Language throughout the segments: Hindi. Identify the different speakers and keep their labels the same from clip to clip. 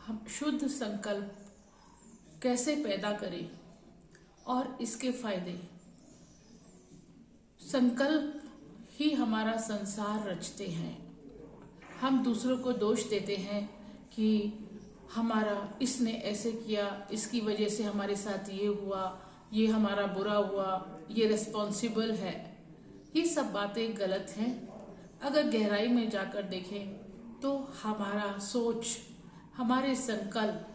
Speaker 1: हम शुद्ध संकल्प कैसे पैदा करें और इसके फायदे। संकल्प ही हमारा संसार रचते हैं। हम दूसरों को दोष देते हैं कि हमारा इसने ऐसे किया, इसकी वजह से हमारे साथ ये हुआ, ये हमारा बुरा हुआ, ये रिस्पॉन्सिबल है। ये सब बातें गलत हैं। अगर गहराई में जाकर देखें तो हमारा सोच, हमारे संकल्प,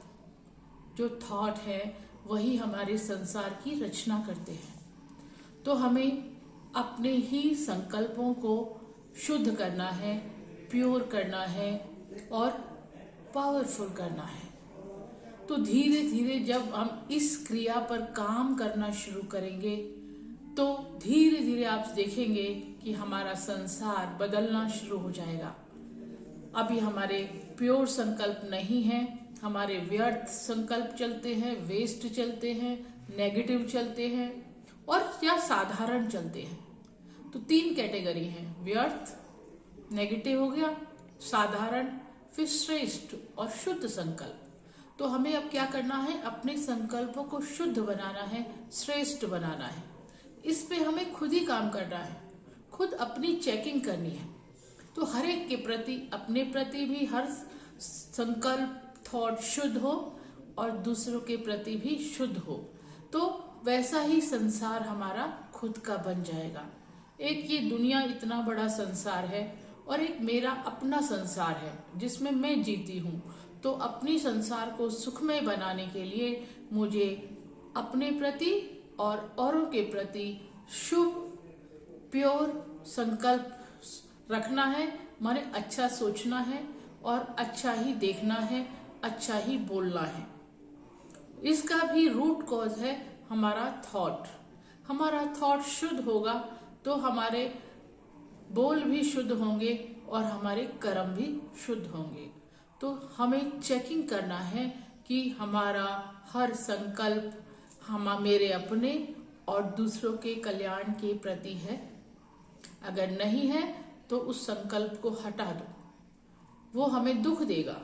Speaker 1: जो थॉट है, वही हमारे संसार की रचना करते हैं। तो हमें अपने ही संकल्पों को शुद्ध करना है, प्योर करना है और पावरफुल करना है। तो धीरे धीरे जब हम इस क्रिया पर काम करना शुरू करेंगे तो धीरे धीरे आप देखेंगे कि हमारा संसार बदलना शुरू हो जाएगा। अभी हमारे प्योर संकल्प नहीं है, हमारे व्यर्थ संकल्प चलते हैं, वेस्ट चलते हैं, नेगेटिव चलते हैं और या साधारण चलते हैं। तो 3 कैटेगरी हैं, व्यर्थ, नेगेटिव हो गया, साधारण, फिर श्रेष्ठ और शुद्ध संकल्प। तो हमें अब क्या करना है, अपने संकल्पों को शुद्ध बनाना है, श्रेष्ठ बनाना है। इस पे हमें खुद ही काम करना है, खुद अपनी चेकिंग करनी है। तो हर एक के प्रति, अपने प्रति भी हर संकल्प, थॉट शुद्ध हो और दूसरों के प्रति भी शुद्ध हो। तो वैसा ही संसार हमारा खुद का बन जाएगा। एक ये दुनिया इतना बड़ा संसार है और एक मेरा अपना संसार है जिसमें मैं जीती हूँ। तो अपनी संसार को सुखमय बनाने के लिए मुझे अपने प्रति और औरों के प्रति शुभ, प्योर संकल्प रखना है। माने अच्छा सोचना है और अच्छा ही देखना है, अच्छा ही बोलना है। इसका भी रूट कॉज है हमारा थॉट। हमारा थॉट शुद्ध होगा तो हमारे बोल भी शुद्ध होंगे और हमारे कर्म भी शुद्ध होंगे। तो हमें चेकिंग करना है कि हमारा हर संकल्प मेरे अपने और दूसरों के कल्याण के प्रति है। अगर नहीं है तो उस संकल्प को हटा दो, वो हमें दुख देगा।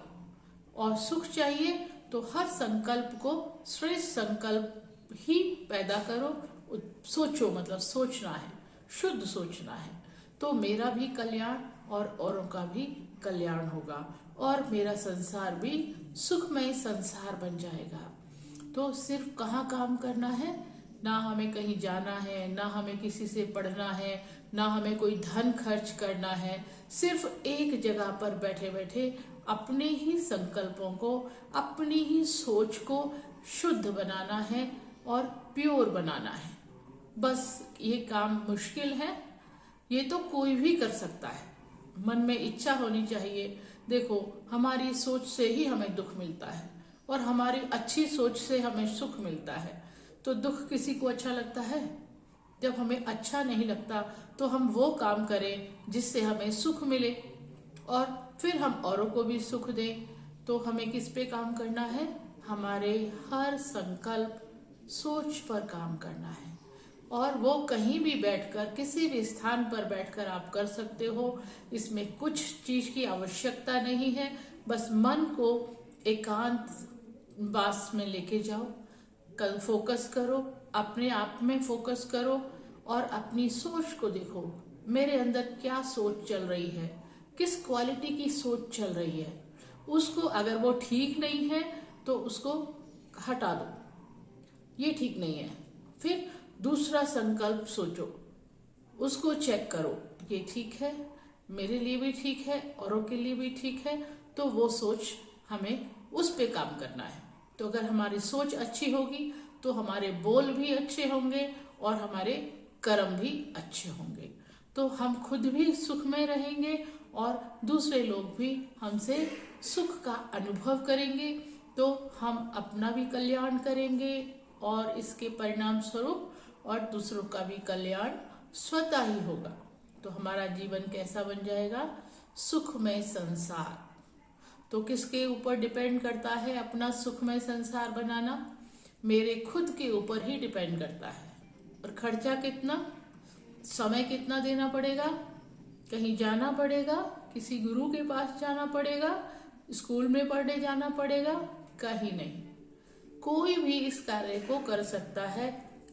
Speaker 1: और सुख चाहिए तो हर संकल्प को श्रेष्ठ संकल्प ही पैदा करो। सोचो, मतलब सोचना है, शुद्ध सोचना है। तो मेरा भी कल्याण और औरों का भी कल्याण होगा और मेरा संसार भी सुखमय संसार बन जाएगा। तो सिर्फ कहाँ काम करना है, ना हमें कहीं जाना है, ना हमें किसी से पढ़ना है, ना हमें कोई धन खर्च करना है। सिर्फ एक जगह पर बैठे बैठे अपने ही संकल्पों को, अपनी ही सोच को शुद्ध बनाना है और प्योर बनाना है। बस ये काम मुश्किल है, ये तो कोई भी कर सकता है। मन में इच्छा होनी चाहिए। देखो, हमारी सोच से ही हमें दुख मिलता है और हमारी अच्छी सोच से हमें सुख मिलता है। तो दुख किसी को अच्छा लगता है? जब हमें अच्छा नहीं लगता तो हम वो काम करें जिससे हमें सुख मिले और फिर हम औरों को भी सुख दें। तो हमें किस पे काम करना है? हमारे हर संकल्प, सोच पर काम करना है। और वो कहीं भी बैठकर, किसी भी स्थान पर बैठकर आप कर सकते हो। इसमें कुछ चीज की आवश्यकता नहीं है। बस मन को एकांत वास में लेके जाओ, कल फोकस करो, अपने आप में फोकस करो और अपनी सोच को देखो। मेरे अंदर क्या सोच चल रही है, किस क्वालिटी की सोच चल रही है। उसको अगर वो ठीक नहीं है तो उसको हटा दो, ये ठीक नहीं है। फिर दूसरा संकल्प सोचो, उसको चेक करो, ये ठीक है, मेरे लिए भी ठीक है, औरों के लिए भी ठीक है। तो वो सोच, हमें उस पे काम करना है। तो अगर हमारी सोच अच्छी होगी तो हमारे बोल भी अच्छे होंगे और हमारे कर्म भी अच्छे होंगे। तो हम खुद भी सुखमय रहेंगे और दूसरे लोग भी हमसे सुख का अनुभव करेंगे। तो हम अपना भी कल्याण करेंगे और इसके परिणाम स्वरूप और दूसरों का भी कल्याण स्वतः ही होगा। तो हमारा जीवन कैसा बन जाएगा? सुखमय संसार। तो किसके ऊपर डिपेंड करता है अपना सुखमय संसार बनाना? मेरे खुद के ऊपर ही डिपेंड करता है। और खर्चा कितना, समय कितना देना पड़ेगा, कहीं जाना पड़ेगा, किसी गुरु के पास जाना पड़ेगा, स्कूल में पढ़ने जाना पड़ेगा, कहीं नहीं। कोई भी इस कार्य को कर सकता है,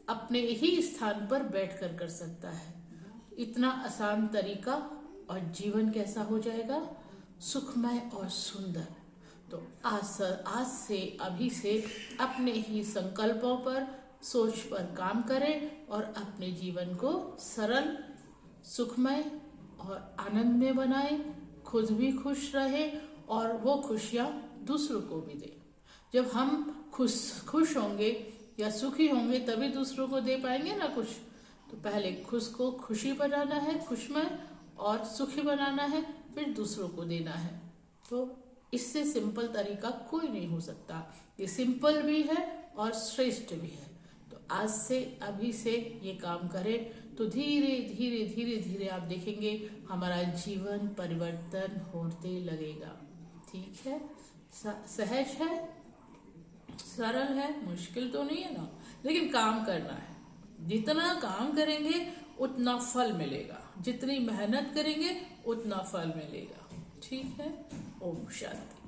Speaker 1: अपने ही स्थान पर बैठकर कर सकता है। इतना आसान तरीका, और जीवन कैसा हो जाएगा, सुखमय और सुंदर। तो आज से अभी से अपने ही संकल्पों पर, सोच पर काम करें और अपने जीवन को सरल, सुखमय और आनंद में बनाएं। खुद भी खुश रहें और वो खुशियां दूसरों को भी दें। जब हम खुश होंगे या सुखी होंगे तभी दूसरों को दे पाएंगे ना कुछ। तो पहले खुद को खुशी बनाना है, खुशमय और सुखी बनाना है, फिर दूसरों को देना है। तो इससे सिंपल तरीका कोई नहीं हो सकता। ये सिंपल भी है और श्रेष्ठ भी है। तो आज से अभी से ये काम करें तो धीरे धीरे धीरे धीरे आप देखेंगे हमारा जीवन परिवर्तन होते लगेगा। ठीक है, सहज है, सरल है, मुश्किल तो नहीं है ना, लेकिन काम करना है। जितना काम करेंगे उतना फल मिलेगा, जितनी मेहनत करेंगे उतना फल मिलेगा। ठीक है, ओम शांति।